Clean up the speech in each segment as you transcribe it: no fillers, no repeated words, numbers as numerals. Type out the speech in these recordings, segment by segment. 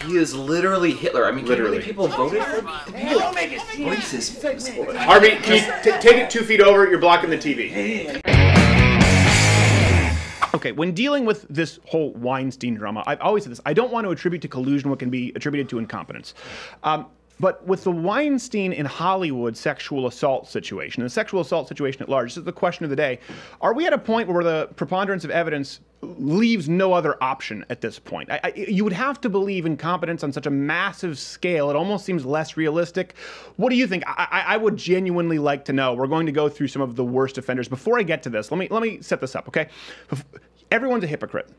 He is literally Hitler. I mean, literally. people voted for him? Don't make it Racist. Harvey, can you take it 2 feet over? You're blocking the TV. Okay, when dealing with this whole Weinstein drama, I've always said this. I don't want to attribute to collusion what can be attributed to incompetence. But with the Weinstein in Hollywood sexual assault situation, the sexual assault situation at large, this is the question of the day. Are we at a point where the preponderance of evidence leaves no other option at this point? You would have to believe incompetence on such a massive scale. It almost seems less realistic. What do you think? I would genuinely like to know. We're going to go through some of the worst offenders. Before I get to this, let me set this up, okay? Everyone's a hypocrite.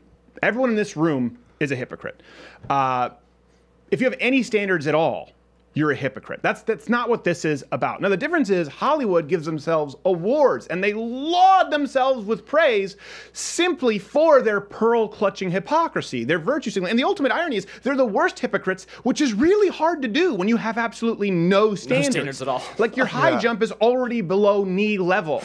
Everyone in this room is a hypocrite. If you have any standards at all, you're a hypocrite. That's not what this is about. Now, the difference is Hollywood gives themselves awards and they laud themselves with praise simply for their pearl-clutching hypocrisy, their virtue signaling. And the ultimate irony is they're the worst hypocrites, which is really hard to do when you have absolutely no standards. No standards at all. Like your high jump is already below knee level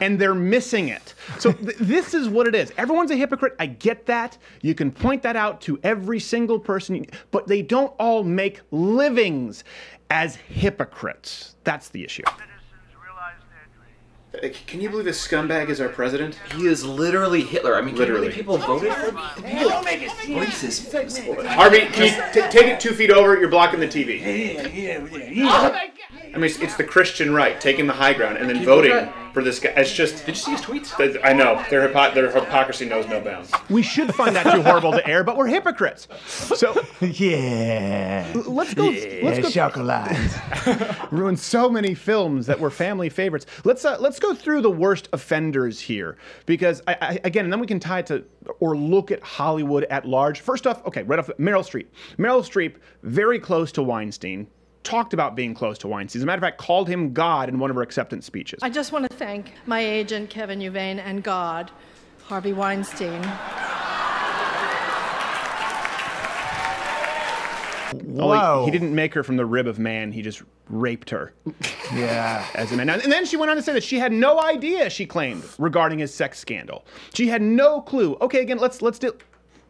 and they're missing it. So this is what it is. Everyone's a hypocrite. I get that. You can point that out to every single person, but they don't all make livings as hypocrites. That's the issue. Can you believe this scumbag is our president? He is literally Hitler. I mean, literally. People voted for him? Don't make it Racist. Harvey, can you take it 2 feet over? You're blocking the TV. I mean, it's the Christian right, taking the high ground and then voting for this guy. It's just... Did you see his tweets? I know. Their hypocrisy knows no bounds. We should find that too horrible to air, but we're hypocrites. So Yeah. let's go. Chocolate. Ruined so many films that were family favorites. Let's go through the worst offenders here, because again, and then we can tie it to or look at Hollywood at large. First off, okay, right off, Meryl Streep. Meryl Streep, very close to Weinstein. Talked about being close to Weinstein. As a matter of fact, called him God in one of her acceptance speeches. I just want to thank my agent, Kevin Uvain, and God, Harvey Weinstein. Whoa. He didn't make her from the rib of man, he just raped her. Yeah. As a man. And then she went on to say that she had no idea, she claimed, regarding his sex scandal. She had no clue. Okay, again, let's do...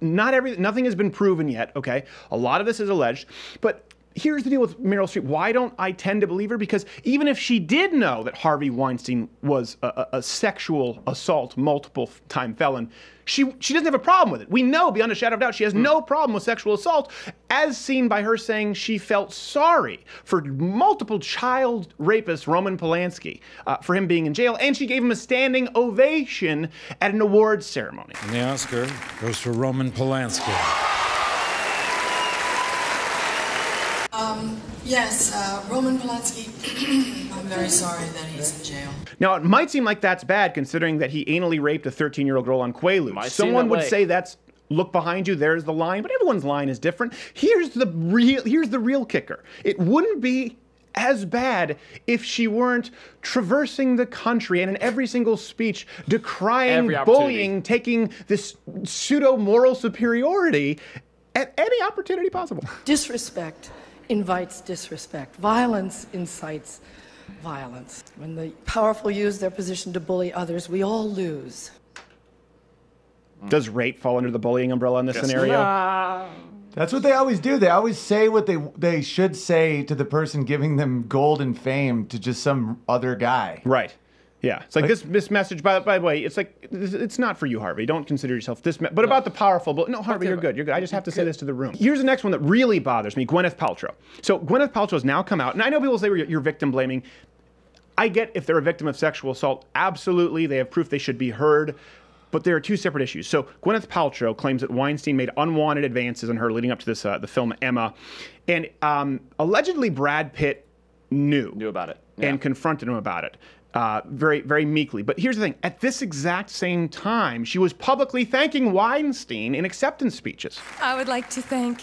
Nothing has been proven yet, okay? A lot of this is alleged, but here's the deal with Meryl Streep. Why don't I tend to believe her? Because even if she did know that Harvey Weinstein was a sexual assault, multiple-time felon, she doesn't have a problem with it. We know beyond a shadow of doubt she has no problem with sexual assault, as seen by her saying she felt sorry for multiple child rapist Roman Polanski for him being in jail, and she gave him a standing ovation at an awards ceremony. And the Oscar goes for Roman Polanski. Yes, Roman Polanski, I'm very sorry that he's in jail. Now, it might seem like that's bad, considering that he anally raped a 13-year-old girl on Quaaludes. Someone would say that's, look behind you, there's the line, but everyone's line is different. Here's the real kicker. It wouldn't be as bad if she weren't traversing the country and in every single speech decrying bullying, taking this pseudo-moral superiority at any opportunity possible. Disrespect invites disrespect. Violence incites violence. When the powerful use their position to bully others, we all lose. Does rape fall under the bullying umbrella in this scenario? That's what they always do. They always say what they should say to the person giving them gold and fame to just some other guy. Right. Yeah, it's like this message, by the way, it's like, it's not for you, Harvey. Don't consider yourself this, but about the powerful, no, Harvey, you're good, you're good. I just have to say this to the room. Here's the next one that really bothers me, Gwyneth Paltrow. So Gwyneth Paltrow has now come out, and I know people say you're victim blaming. I get if they're a victim of sexual assault, absolutely, they have proof they should be heard, but there are two separate issues. So Gwyneth Paltrow claims that Weinstein made unwanted advances on her leading up to this, the film Emma, and allegedly Brad Pitt knew about it and confronted him about it. Very, very meekly. But here's the thing. At this exact same time, she was publicly thanking Weinstein in acceptance speeches. I would like to thank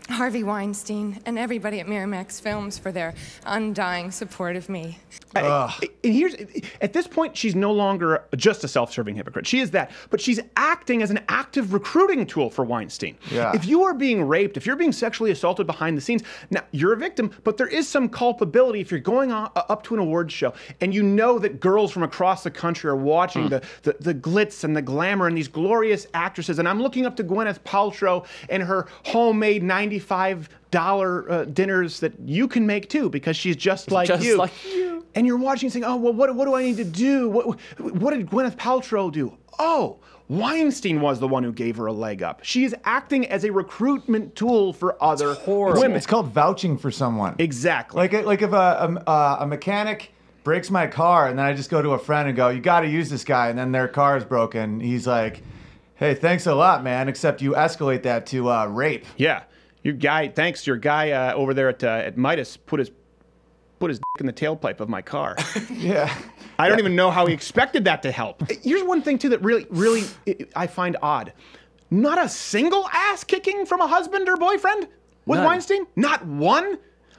Harvey Weinstein and everybody at Miramax Films for their undying support of me. And here's, at this point, she's no longer just a self-serving hypocrite. She is that, but she's acting as an active recruiting tool for Weinstein. Yeah. If you are being raped, if you're being sexually assaulted behind the scenes, now you're a victim, but there is some culpability if you're going up to an awards show and you know that girls from across the country are watching the glitz and the glamour and these glorious actresses. And I'm looking up to Gwyneth Paltrow and her homemade 90s $95 dinners that you can make too, because she's just like Just you. like you. And you're watching saying, oh, well, what do I need to do? What did Gwyneth Paltrow do? Oh, Weinstein was the one who gave her a leg up. She is acting as a recruitment tool for other women. It's called vouching for someone. Exactly. Like if a mechanic breaks my car and then I just go to a friend and go, you got to use this guy, and then their car is broken. He's like, hey, thanks a lot, man, except you escalate that to rape. Yeah. Your guy over there at Midas put his dick in the tailpipe of my car. Yeah. I don't even know how he expected that to help. Here's one thing, too, that really I find odd. Not a single ass kicking from a husband or boyfriend with None. Weinstein? Not one?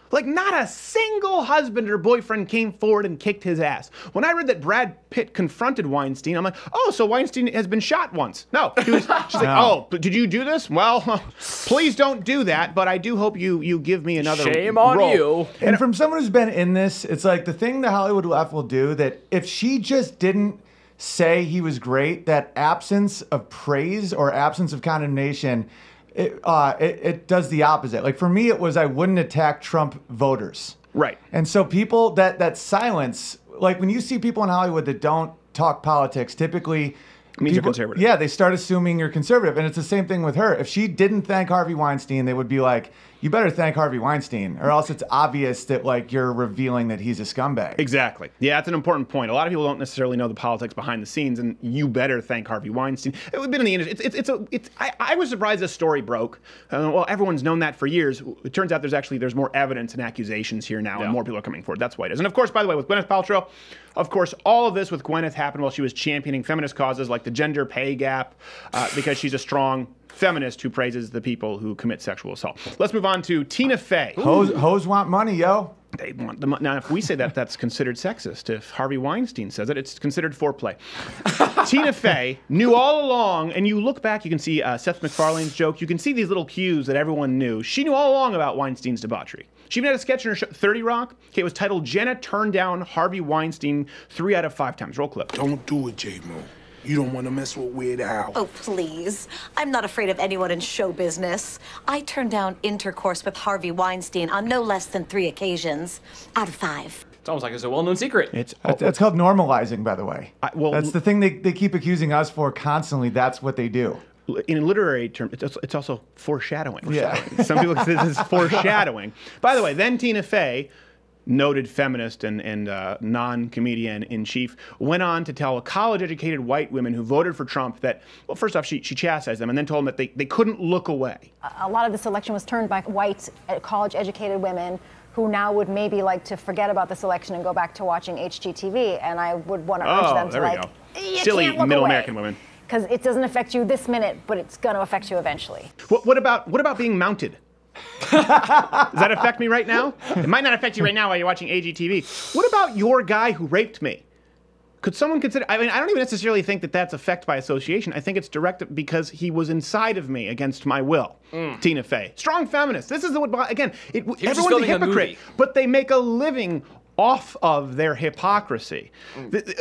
Like, not a single husband or boyfriend came forward and kicked his ass. When I read that Brad Pitt confronted Weinstein, I'm like, oh, so Weinstein has been shot once. No. She's like, oh, but did you do this? Well, please don't do that, but I do hope you give me another Shame on role. you. And from someone who's been in this, it's like the thing the Hollywood left will do, that if she just didn't say he was great, that absence of praise or absence of condemnation, it does the opposite. Like for me, it was I wouldn't attack Trump voters. Right. And so people, that silence, like when you see people in Hollywood that don't talk politics, typically means you're conservative. Yeah, they start assuming you're conservative. And it's the same thing with her. If she didn't thank Harvey Weinstein, they would be like, you better thank Harvey Weinstein, or else it's obvious that like you're revealing that he's a scumbag. Exactly. Yeah, that's an important point. A lot of people don't necessarily know the politics behind the scenes, and you better thank Harvey Weinstein. It's been in the industry. I was surprised this story broke. Well, everyone's known that for years. It turns out there's more evidence and accusations here now, and more people are coming forward. That's why it is. And of course, by the way, with Gwyneth Paltrow, of course, all of this with Gwyneth happened while she was championing feminist causes like the gender pay gap, because she's a strong feminist who praises the people who commit sexual assault. Let's move on to Tina Fey. Hoes want money, yo. They want the money. Now, if we say that, that's considered sexist. If Harvey Weinstein says it, it's considered foreplay. Tina Fey knew all along, and you look back, you can see Seth MacFarlane's joke. You can see these little cues that everyone knew. She knew all along about Weinstein's debauchery. She even had a sketch in her show, 30 Rock. Okay, it was titled Jenna Turned Down Harvey Weinstein 3 out of 5 times. Roll clip. Don't do it, J-Mo. You don't want to mess with Weird Al. Oh, please. I'm not afraid of anyone in show business. I turned down intercourse with Harvey Weinstein on no less than 3 occasions out of 5. It's almost like it's a well-known secret. That's called normalizing, by the way. Well, that's the thing they keep accusing us for constantly. That's what they do. In a literary term, it's also foreshadowing. Yeah. Some people say this is foreshadowing. By the way, then Tina Fey, noted feminist and non-comedian in chief, went on to tell college-educated white women who voted for Trump that, well, first off, she chastised them and then told them that they couldn't look away. A lot of this election was turned by white, college-educated women who now would maybe like to forget about this election and go back to watching HGTV, and I would want to urge them to like, silly middle American women. Because it doesn't affect you this minute, but it's going to affect you eventually. What about being mounted? Does that affect me right now? It might not affect you right now while you're watching AGTV. What about your guy who raped me? Could someone consider? I mean, I don't even necessarily think that that's effect by association. I think it's direct because he was inside of me against my will. Tina Fey, strong feminist. This is what again. Everyone's a hypocrite, but they make a living off of their hypocrisy.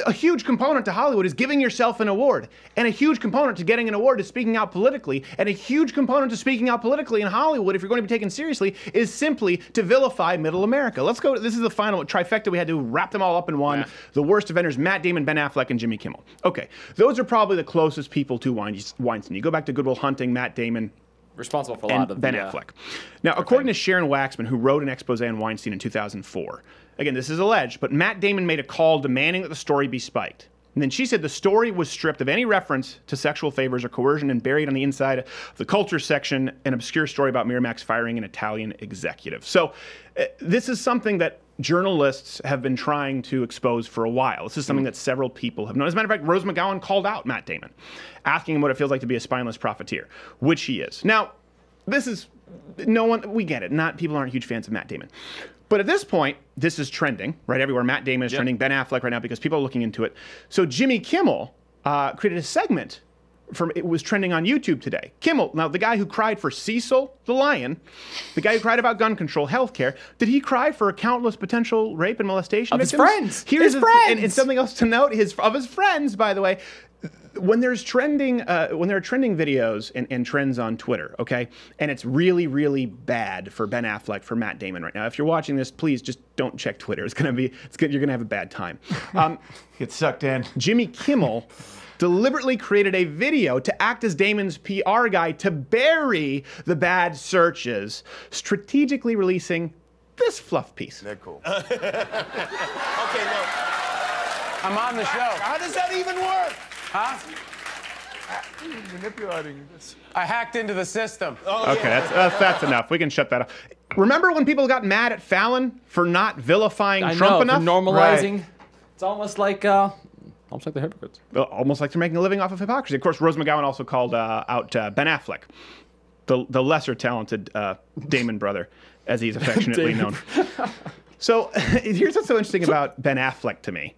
A huge component to Hollywood is giving yourself an award, and a huge component to getting an award is speaking out politically, and a huge component to speaking out politically in Hollywood, if you're going to be taken seriously, is simply to vilify middle America. Let's go. This is the final trifecta. We had to wrap them all up in one. Yeah. The worst offenders: Matt Damon, Ben Affleck, and Jimmy Kimmel. Okay, those are probably the closest people to Weinstein. You go back to Good Will Hunting, Matt Damon, responsible for a lot of Ben Affleck. Now, according to Sharon Waxman, who wrote an expose on Weinstein in 2004, again, this is alleged, but Matt Damon made a call demanding that the story be spiked. And then she said the story was stripped of any reference to sexual favors or coercion and buried on the inside of the culture section an obscure story about Miramax firing an Italian executive. So this is something that journalists have been trying to expose for a while. This is something that several people have known. As a matter of fact, Rose McGowan called out Matt Damon, asking him what it feels like to be a spineless profiteer, which he is. Now, this is, we get it. People aren't huge fans of Matt Damon. But at this point, this is trending, right? Everywhere. Matt Damon is trending, Ben Affleck right now because people are looking into it. So Jimmy Kimmel created a segment. It was trending on YouTube today. Kimmel, now the guy who cried for Cecil the lion, the guy who cried about gun control, healthcare, did he cry for countless potential rape and molestation of victims? His friends. Here's his friends. And something else to note, of his friends, by the way, when there are trending videos and trends on Twitter, okay, and it's really, really bad for Ben Affleck, for Matt Damon right now. If you're watching this, please just don't check Twitter. You're gonna have a bad time. Get sucked in. Jimmy Kimmel deliberately created a video to act as Damon's PR guy to bury the bad searches, strategically releasing this fluff piece. They're cool. Okay, look. I'm on the show. How does that even work? Huh? Manipulating this. I hacked into the system. Oh, okay, yeah. that's enough. We can shut that off. Remember when people got mad at Fallon for not vilifying Trump enough? For normalizing. Right. It's almost like they're hypocrites. Almost like they're making a living off of hypocrisy. Of course, Rose McGowan also called out Ben Affleck, the lesser talented Damon brother, as he's affectionately known. So here's what's so interesting about Ben Affleck to me.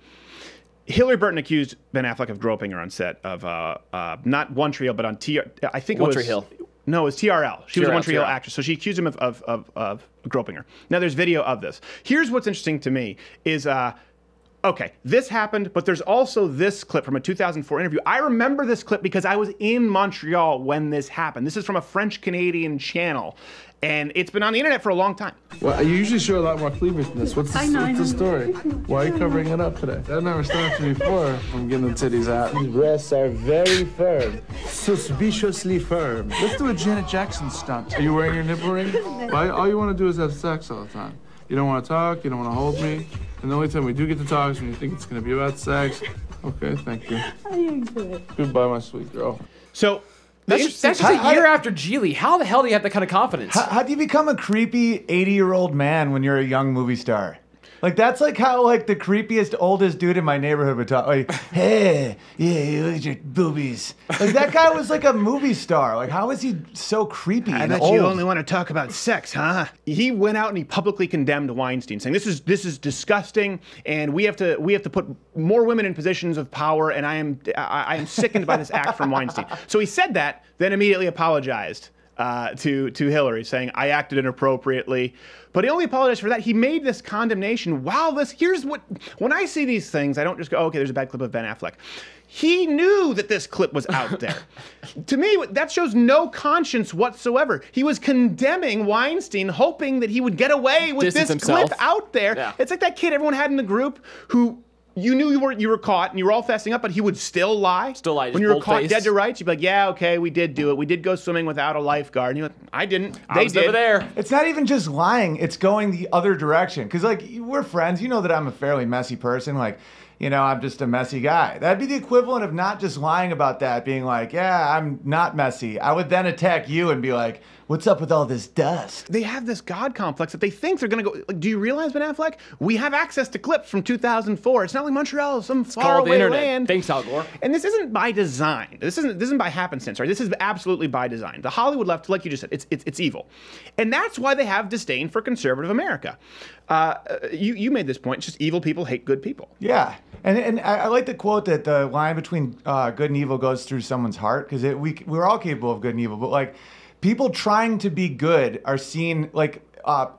Hillary Burton accused Ben Affleck of groping her on set of not One Tree Hill, but on I think it was... One Tree Hill. No, it was TRL. She was a One Tree Hill TRL. actress, so she accused him of groping her. Now, there's video of this. Here's what's interesting to me is... okay, this happened, but there's also this clip from a 2004 interview. I remember this clip because I was in Montreal when this happened. This is from a French-Canadian channel, and it's been on the internet for a long time. Well, you usually show a lot more cleavage than this. What's the story? Why are you covering it up today? That never started before. I'm getting the titties out. These breasts are very firm. Suspiciously firm. Let's do a Janet Jackson stunt. Are you wearing your nipple ring? Why, all you want to do is have sex all the time. You don't want to talk, you don't want to hold me. And the only time we do get to talk is when you think it's going to be about sex. Okay, thank you. Goodbye, my sweet girl. So that's just a year after Geely. How the hell do you have that kind of confidence? How do you become a creepy 80-year-old man when you're a young movie star? Like, that's like how, like, the creepiest, oldest dude in my neighborhood would talk. Like, hey, yeah, look at your boobies. Like, that guy was like a movie star. Like, how is he so creepy and bet old? you only want to talk about sex, huh? He went out and he publicly condemned Weinstein, saying this is disgusting, and we have to put more women in positions of power, and I am sickened by this act from Weinstein. So he said that, then immediately apologized to Hillary, saying, I acted inappropriately. But he only apologized for that. He made this condemnation. Wow, here's what, when I see these things, I don't just go, okay, there's a bad clip of Ben Affleck. He knew that this clip was out there. To me, that shows no conscience whatsoever. He was condemning Weinstein, hoping that he would get away with this clip out there. Yeah. It's like that kid everyone had in the group who you knew you were caught and you were all fessing up, but he would still lie. Still lie. When you were caught dead to rights, you'd be like, yeah, okay, we did do it. We did go swimming without a lifeguard. And you're like, I didn't. I was over there. It's not even just lying. It's going the other direction. Because, like, we're friends. You know that I'm a fairly messy person. Like, you know, I'm just a messy guy. That'd be the equivalent of not just lying about that, being like, yeah, I'm not messy. I would then attack you and be like, what's up with all this dust? They have this God complex that they think they're going to go. Like, do you realize, Ben Affleck? We have access to clips from 2004. It's not like Montreal, some faraway land. Thanks, Al Gore. And this isn't by design. This isn't by happenstance, right? This is absolutely by design. The Hollywood left, like you just said, it's evil, and that's why they have disdain for conservative America. You made this point. It's just evil people hate good people. Yeah, and I like the quote that the line between good and evil goes through someone's heart, because we're all capable of good and evil, but like, people trying to be good are seen like,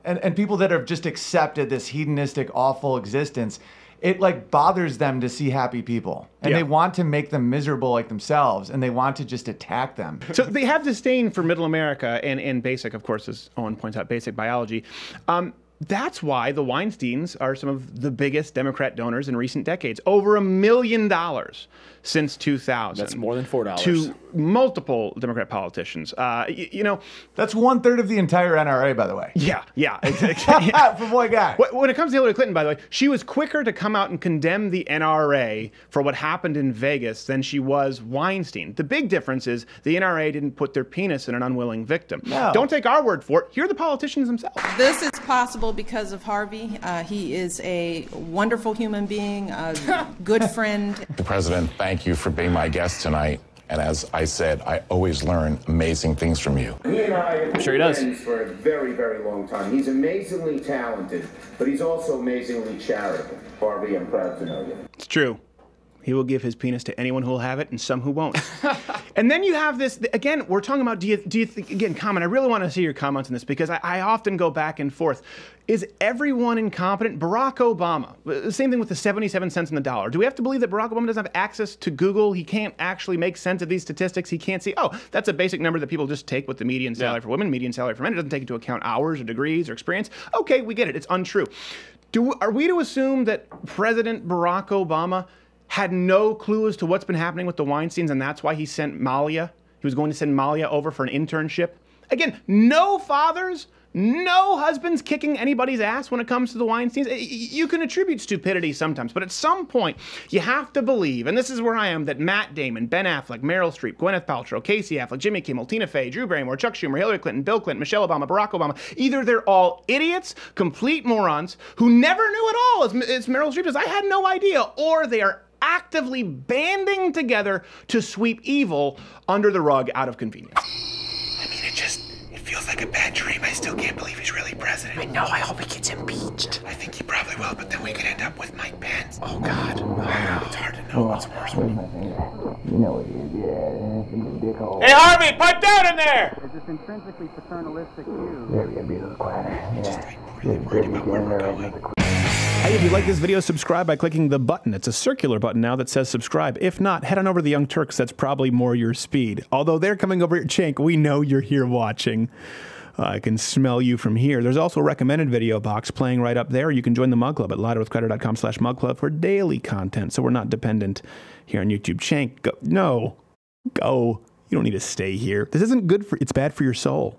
and people that have just accepted this hedonistic, awful existence, it like bothers them to see happy people. And they want to make them miserable like themselves, and they want to just attack them. So they have disdain for middle America and basic, of course, as Owen points out, basic biology. That's why the Weinsteins are some of the biggest Democrat donors in recent decades. Over $1 million since 2000. That's more than $4. To multiple Democrat politicians. You know, that's 1/3 of the entire NRA, by the way. Yeah. For boy guy. When it comes to Hillary Clinton, by the way, she was quicker to come out and condemn the NRA for what happened in Vegas than she was Weinstein. The big difference is the NRA didn't put their penis in an unwilling victim. No. Don't take our word for it. Here are the politicians themselves. This is possible because of Harvey. He is a wonderful human being, a good friend. The President, thank you for being my guest tonight. And as I said, I always learn amazing things from you. He and I have been friends for a very, very long time. He's amazingly talented, but he's also amazingly charitable. Harvey, I'm proud to know you. It's true. He will give his penis to anyone who will have it and some who won't. And then you have this, again, we're talking about, do you think, again, comment, I really want to see your comments on this because I often go back and forth. Is everyone incompetent? Barack Obama, the same thing with the 77 cents in the dollar. Do we have to believe that Barack Obama doesn't have access to Google? He can't actually make sense of these statistics. He can't see, oh, that's a basic number that people just take with the median salary for women, median salary for men. It doesn't take into account hours or degrees or experience. Okay, we get it. It's untrue. Are we to assume that President Barack Obama had no clue as to what's been happening with the Weinsteins, and that's why he sent Malia? He was going to send Malia over for an internship. Again, no fathers, no husbands kicking anybody's ass when it comes to the Weinsteins. You can attribute stupidity sometimes, but at some point, you have to believe, and this is where I am, that Matt Damon, Ben Affleck, Meryl Streep, Gwyneth Paltrow, Casey Affleck, Jimmy Kimmel, Tina Fey, Drew Barrymore, Chuck Schumer, Hillary Clinton, Bill Clinton, Michelle Obama, Barack Obama, either they're all idiots, complete morons, who never knew at all, as Meryl Streep says, I had no idea, or they are actively banding together to sweep evil under the rug out of convenience. I mean, it feels like a bad dream. I still can't believe he's really president. I know, I hope he gets impeached. I think he probably will, but then we could end up with Mike Pence. Oh, God. Oh, it's hard to know what's worse. You know what it is, yeah. Hey, Harvey, pipe down in there! There's this intrinsically paternalistic view. There, yeah, be a little quieter. Yeah. Really worried about where we're going. Hey, if you like this video, subscribe by clicking the button. It's a circular button now that says subscribe. If not, head on over to the Young Turks. That's probably more your speed. Although they're coming over your Chank, we know you're here watching. I can smell you from here. There's also a recommended video box playing right up there. You can join the Mug Club at louderwithcrowder.com/mugclub for daily content, so we're not dependent here on YouTube. Chank, go. No. Go. You don't need to stay here. This isn't good for, it's bad for your soul.